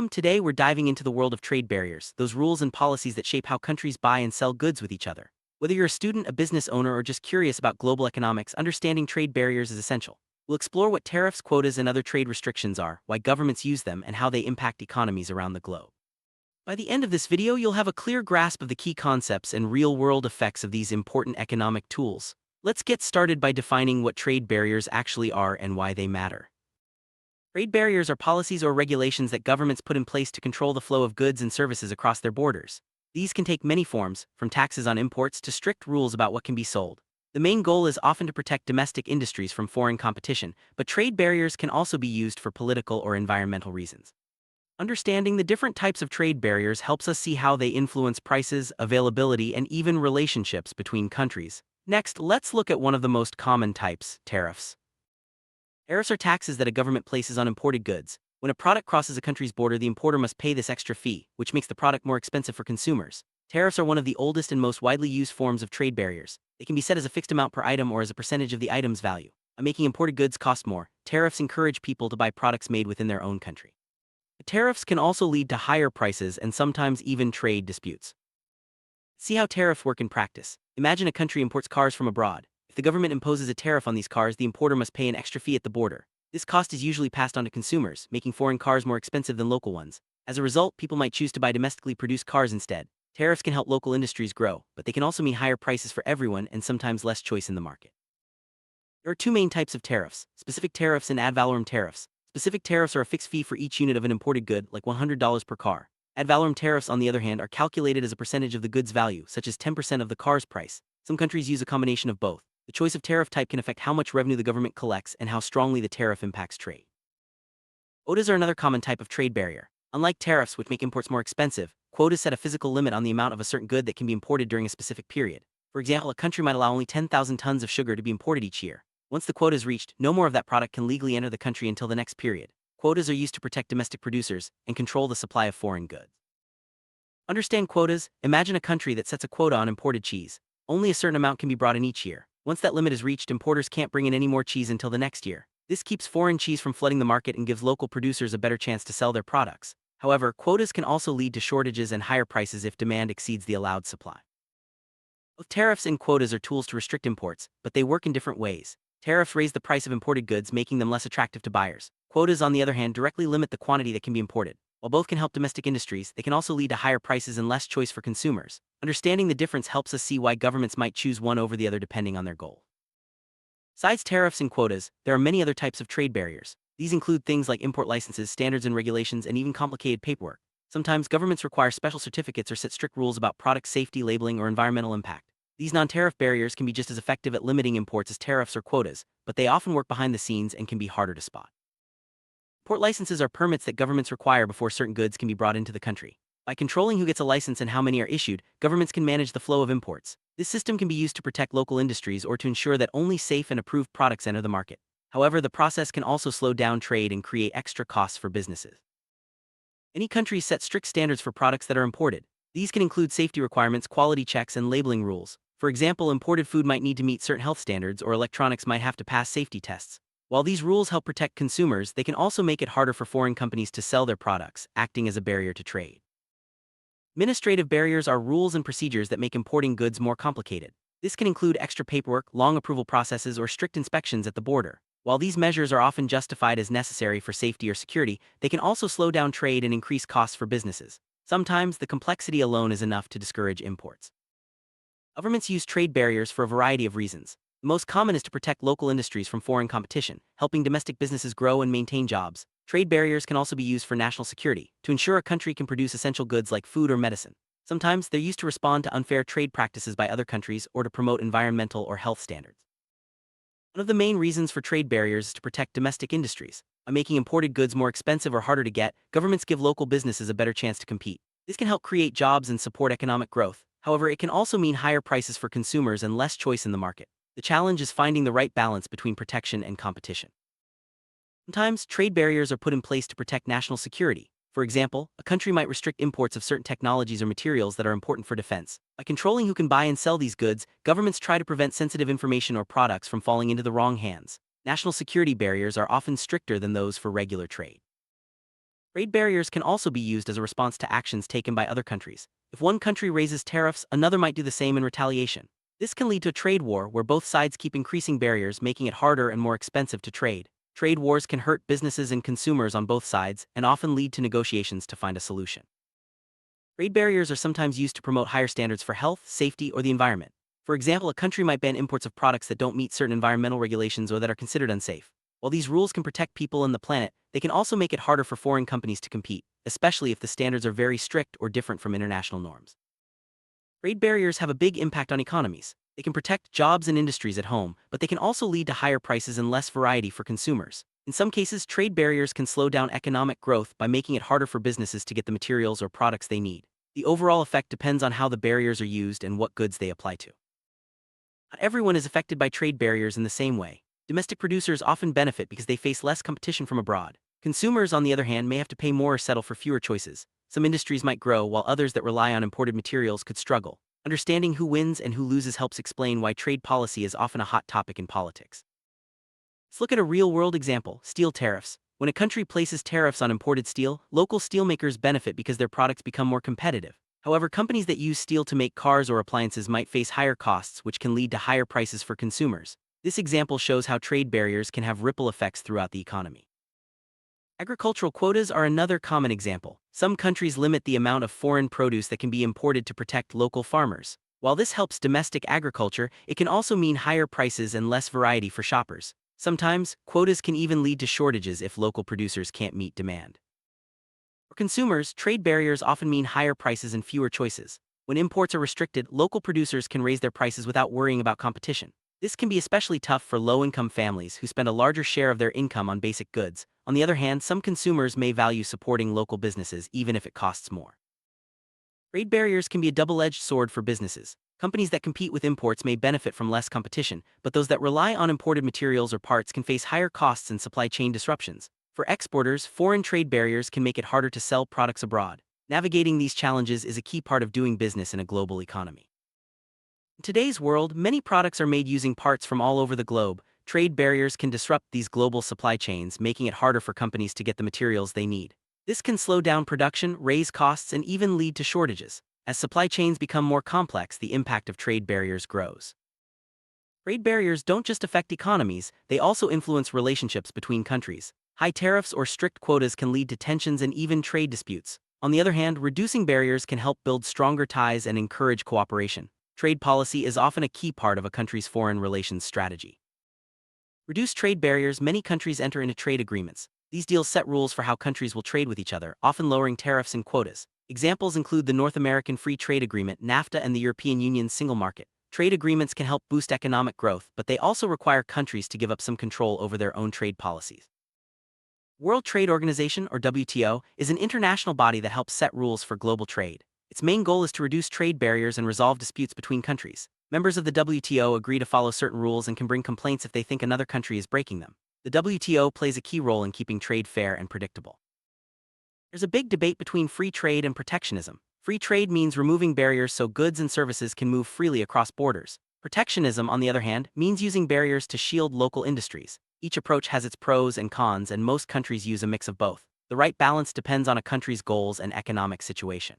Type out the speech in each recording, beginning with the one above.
Today we're diving into the world of trade barriers, those rules and policies that shape how countries buy and sell goods with each other. Whether you're a student, a business owner, or just curious about global economics, understanding trade barriers is essential. We'll explore what tariffs, quotas, and other trade restrictions are, why governments use them, and how they impact economies around the globe. By the end of this video, you'll have a clear grasp of the key concepts and real-world effects of these important economic tools. Let's get started by defining what trade barriers actually are and why they matter. Trade barriers are policies or regulations that governments put in place to control the flow of goods and services across their borders. These can take many forms, from taxes on imports to strict rules about what can be sold. The main goal is often to protect domestic industries from foreign competition, but trade barriers can also be used for political or environmental reasons. Understanding the different types of trade barriers helps us see how they influence prices, availability, and even relationships between countries. Next, let's look at one of the most common types: tariffs. Tariffs are taxes that a government places on imported goods. When a product crosses a country's border, the importer must pay this extra fee, which makes the product more expensive for consumers. Tariffs are one of the oldest and most widely used forms of trade barriers. They can be set as a fixed amount per item or as a percentage of the item's value. By making imported goods cost more, tariffs encourage people to buy products made within their own country. Tariffs can also lead to higher prices and sometimes even trade disputes. See how tariffs work in practice. Imagine a country imports cars from abroad. If the government imposes a tariff on these cars, the importer must pay an extra fee at the border. This cost is usually passed on to consumers, making foreign cars more expensive than local ones. As a result, people might choose to buy domestically produced cars instead. Tariffs can help local industries grow, but they can also mean higher prices for everyone and sometimes less choice in the market. There are two main types of tariffs: specific tariffs and ad valorem tariffs. Specific tariffs are a fixed fee for each unit of an imported good, like $100 per car. Ad valorem tariffs, on the other hand, are calculated as a percentage of the good's value, such as 10% of the car's price. Some countries use a combination of both. The choice of tariff type can affect how much revenue the government collects and how strongly the tariff impacts trade. Quotas are another common type of trade barrier. Unlike tariffs, which make imports more expensive, quotas set a physical limit on the amount of a certain good that can be imported during a specific period. For example, a country might allow only 10,000 tons of sugar to be imported each year. Once the quota is reached, no more of that product can legally enter the country until the next period. Quotas are used to protect domestic producers and control the supply of foreign goods. Understand quotas. Imagine a country that sets a quota on imported cheese. Only a certain amount can be brought in each year. Once that limit is reached, importers can't bring in any more cheese until the next year. This keeps foreign cheese from flooding the market and gives local producers a better chance to sell their products. However, quotas can also lead to shortages and higher prices if demand exceeds the allowed supply. Both tariffs and quotas are tools to restrict imports, but they work in different ways. Tariffs raise the price of imported goods, making them less attractive to buyers. Quotas, on the other hand, directly limit the quantity that can be imported. While both can help domestic industries, they can also lead to higher prices and less choice for consumers. Understanding the difference helps us see why governments might choose one over the other depending on their goal. Besides tariffs and quotas, there are many other types of trade barriers. These include things like import licenses, standards and regulations, and even complicated paperwork. Sometimes governments require special certificates or set strict rules about product safety, labeling, or environmental impact. These non-tariff barriers can be just as effective at limiting imports as tariffs or quotas, but they often work behind the scenes and can be harder to spot. Import licenses are permits that governments require before certain goods can be brought into the country. By controlling who gets a license and how many are issued, governments can manage the flow of imports. This system can be used to protect local industries or to ensure that only safe and approved products enter the market. However, the process can also slow down trade and create extra costs for businesses. Many countries set strict standards for products that are imported. These can include safety requirements, quality checks, and labeling rules. For example, imported food might need to meet certain health standards, or electronics might have to pass safety tests. While these rules help protect consumers, they can also make it harder for foreign companies to sell their products, acting as a barrier to trade. Administrative barriers are rules and procedures that make importing goods more complicated. This can include extra paperwork, long approval processes, or strict inspections at the border. While these measures are often justified as necessary for safety or security, they can also slow down trade and increase costs for businesses. Sometimes, the complexity alone is enough to discourage imports. Governments use trade barriers for a variety of reasons. The most common is to protect local industries from foreign competition, helping domestic businesses grow and maintain jobs. Trade barriers can also be used for national security, to ensure a country can produce essential goods like food or medicine. Sometimes, they're used to respond to unfair trade practices by other countries or to promote environmental or health standards. One of the main reasons for trade barriers is to protect domestic industries. By making imported goods more expensive or harder to get, governments give local businesses a better chance to compete. This can help create jobs and support economic growth. However, it can also mean higher prices for consumers and less choice in the market. The challenge is finding the right balance between protection and competition. Sometimes, trade barriers are put in place to protect national security. For example, a country might restrict imports of certain technologies or materials that are important for defense. By controlling who can buy and sell these goods, governments try to prevent sensitive information or products from falling into the wrong hands. National security barriers are often stricter than those for regular trade. Trade barriers can also be used as a response to actions taken by other countries. If one country raises tariffs, another might do the same in retaliation. This can lead to a trade war where both sides keep increasing barriers, making it harder and more expensive to trade. Trade wars can hurt businesses and consumers on both sides and often lead to negotiations to find a solution. Trade barriers are sometimes used to promote higher standards for health, safety, or the environment. For example, a country might ban imports of products that don't meet certain environmental regulations or that are considered unsafe. While these rules can protect people and the planet, they can also make it harder for foreign companies to compete, especially if the standards are very strict or different from international norms. Trade barriers have a big impact on economies. They can protect jobs and industries at home, but they can also lead to higher prices and less variety for consumers. In some cases, trade barriers can slow down economic growth by making it harder for businesses to get the materials or products they need. The overall effect depends on how the barriers are used and what goods they apply to. Not everyone is affected by trade barriers in the same way. Domestic producers often benefit because they face less competition from abroad. Consumers, on the other hand, may have to pay more or settle for fewer choices. Some industries might grow, while others that rely on imported materials could struggle. Understanding who wins and who loses helps explain why trade policy is often a hot topic in politics. Let's look at a real-world example: steel tariffs. When a country places tariffs on imported steel, local steelmakers benefit because their products become more competitive. However, companies that use steel to make cars or appliances might face higher costs, which can lead to higher prices for consumers. This example shows how trade barriers can have ripple effects throughout the economy. Agricultural quotas are another common example. Some countries limit the amount of foreign produce that can be imported to protect local farmers. While this helps domestic agriculture, it can also mean higher prices and less variety for shoppers. Sometimes, quotas can even lead to shortages if local producers can't meet demand. For consumers, trade barriers often mean higher prices and fewer choices. When imports are restricted, local producers can raise their prices without worrying about competition. This can be especially tough for low-income families who spend a larger share of their income on basic goods. On the other hand, some consumers may value supporting local businesses even if it costs more. Trade barriers can be a double-edged sword for businesses. Companies that compete with imports may benefit from less competition, but those that rely on imported materials or parts can face higher costs and supply chain disruptions. For exporters, foreign trade barriers can make it harder to sell products abroad. Navigating these challenges is a key part of doing business in a global economy. In today's world, many products are made using parts from all over the globe. Trade barriers can disrupt these global supply chains, making it harder for companies to get the materials they need. This can slow down production, raise costs, and even lead to shortages. As supply chains become more complex, the impact of trade barriers grows. Trade barriers don't just affect economies, they also influence relationships between countries. High tariffs or strict quotas can lead to tensions and even trade disputes. On the other hand, reducing barriers can help build stronger ties and encourage cooperation. Trade policy is often a key part of a country's foreign relations strategy. Reduce trade barriers. Many countries enter into trade agreements. These deals set rules for how countries will trade with each other, often lowering tariffs and quotas. Examples include the North American Free Trade Agreement, NAFTA, and the European Union's Single Market. Trade agreements can help boost economic growth, but they also require countries to give up some control over their own trade policies. World Trade Organization, or WTO, is an international body that helps set rules for global trade. Its main goal is to reduce trade barriers and resolve disputes between countries. Members of the WTO agree to follow certain rules and can bring complaints if they think another country is breaking them. The WTO plays a key role in keeping trade fair and predictable. There's a big debate between free trade and protectionism. Free trade means removing barriers so goods and services can move freely across borders. Protectionism, on the other hand, means using barriers to shield local industries. Each approach has its pros and cons, and most countries use a mix of both. The right balance depends on a country's goals and economic situation.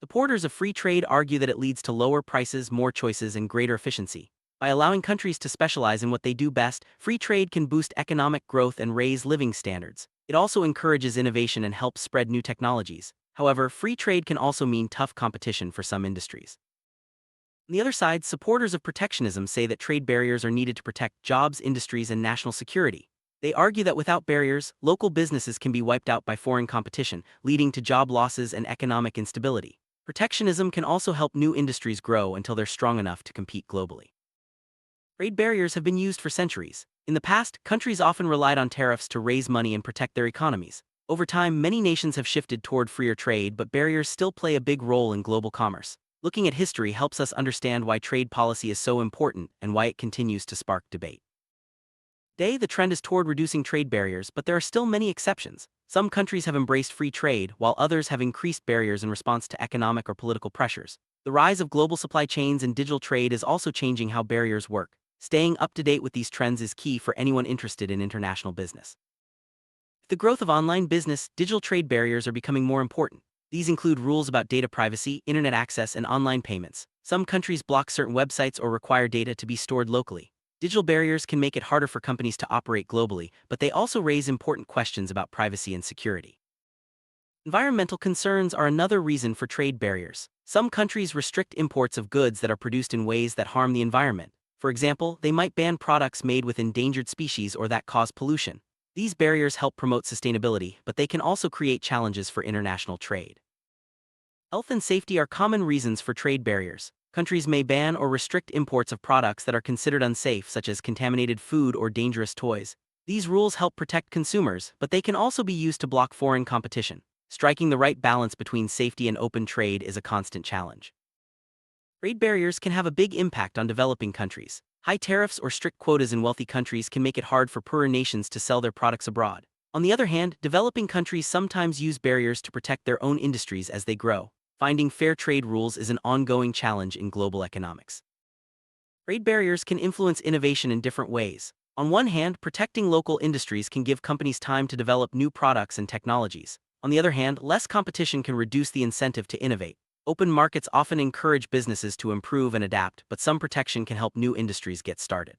Supporters of free trade argue that it leads to lower prices, more choices, and greater efficiency. By allowing countries to specialize in what they do best, free trade can boost economic growth and raise living standards. It also encourages innovation and helps spread new technologies. However, free trade can also mean tough competition for some industries. On the other side, supporters of protectionism say that trade barriers are needed to protect jobs, industries, and national security. They argue that without barriers, local businesses can be wiped out by foreign competition, leading to job losses and economic instability. Protectionism can also help new industries grow until they're strong enough to compete globally. Trade barriers have been used for centuries. In the past, countries often relied on tariffs to raise money and protect their economies. Over time, many nations have shifted toward freer trade, but barriers still play a big role in global commerce. Looking at history helps us understand why trade policy is so important and why it continues to spark debate. Today, the trend is toward reducing trade barriers, but there are still many exceptions. Some countries have embraced free trade, while others have increased barriers in response to economic or political pressures. The rise of global supply chains and digital trade is also changing how barriers work. Staying up to date with these trends is key for anyone interested in international business. With the growth of online business, digital trade barriers are becoming more important. These include rules about data privacy, internet access, and online payments. Some countries block certain websites or require data to be stored locally. Digital barriers can make it harder for companies to operate globally, but they also raise important questions about privacy and security. Environmental concerns are another reason for trade barriers. Some countries restrict imports of goods that are produced in ways that harm the environment. For example, they might ban products made with endangered species or that cause pollution. These barriers help promote sustainability, but they can also create challenges for international trade. Health and safety are common reasons for trade barriers. Countries may ban or restrict imports of products that are considered unsafe, such as contaminated food or dangerous toys. These rules help protect consumers, but they can also be used to block foreign competition. Striking the right balance between safety and open trade is a constant challenge. Trade barriers can have a big impact on developing countries. High tariffs or strict quotas in wealthy countries can make it hard for poorer nations to sell their products abroad. On the other hand, developing countries sometimes use barriers to protect their own industries as they grow. Finding fair trade rules is an ongoing challenge in global economics. Trade barriers can influence innovation in different ways. On one hand, protecting local industries can give companies time to develop new products and technologies. On the other hand, less competition can reduce the incentive to innovate. Open markets often encourage businesses to improve and adapt, but some protection can help new industries get started.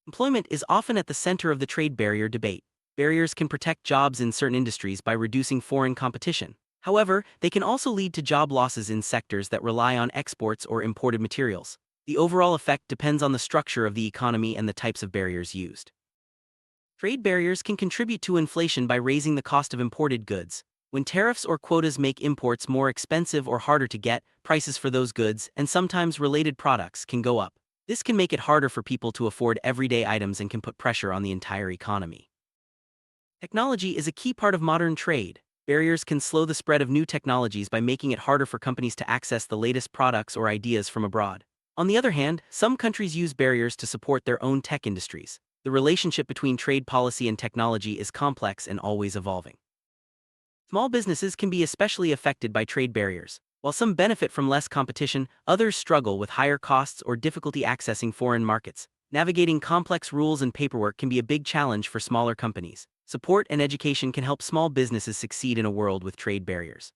Employment is often at the center of the trade barrier debate. Barriers can protect jobs in certain industries by reducing foreign competition. However, they can also lead to job losses in sectors that rely on exports or imported materials. The overall effect depends on the structure of the economy and the types of barriers used. Trade barriers can contribute to inflation by raising the cost of imported goods. When tariffs or quotas make imports more expensive or harder to get, prices for those goods, and sometimes related products, can go up. This can make it harder for people to afford everyday items and can put pressure on the entire economy. Technology is a key part of modern trade. Barriers can slow the spread of new technologies by making it harder for companies to access the latest products or ideas from abroad. On the other hand, some countries use barriers to support their own tech industries. The relationship between trade policy and technology is complex and always evolving. Small businesses can be especially affected by trade barriers. While some benefit from less competition, others struggle with higher costs or difficulty accessing foreign markets. Navigating complex rules and paperwork can be a big challenge for smaller companies. Support and education can help small businesses succeed in a world with trade barriers.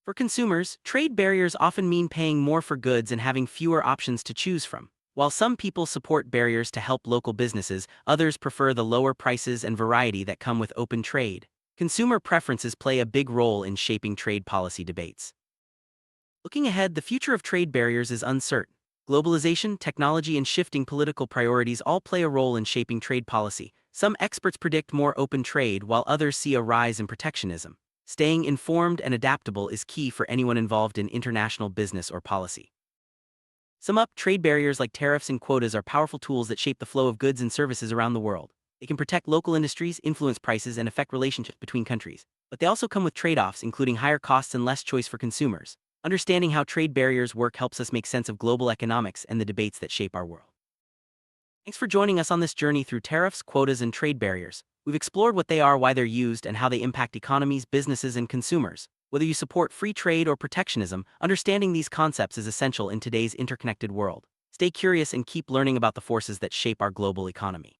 For consumers, trade barriers often mean paying more for goods and having fewer options to choose from. While some people support barriers to help local businesses, others prefer the lower prices and variety that come with open trade. Consumer preferences play a big role in shaping trade policy debates. Looking ahead, the future of trade barriers is uncertain. Globalization, technology, and shifting political priorities all play a role in shaping trade policy. Some experts predict more open trade, while others see a rise in protectionism. Staying informed and adaptable is key for anyone involved in international business or policy. Sum up, trade barriers like tariffs and quotas are powerful tools that shape the flow of goods and services around the world. They can protect local industries, influence prices, and affect relationships between countries. But they also come with trade-offs, including higher costs and less choice for consumers. Understanding how trade barriers work helps us make sense of global economics and the debates that shape our world. Thanks for joining us on this journey through tariffs, quotas, and trade barriers. We've explored what they are, why they're used, and how they impact economies, businesses, and consumers. Whether you support free trade or protectionism, understanding these concepts is essential in today's interconnected world. Stay curious and keep learning about the forces that shape our global economy.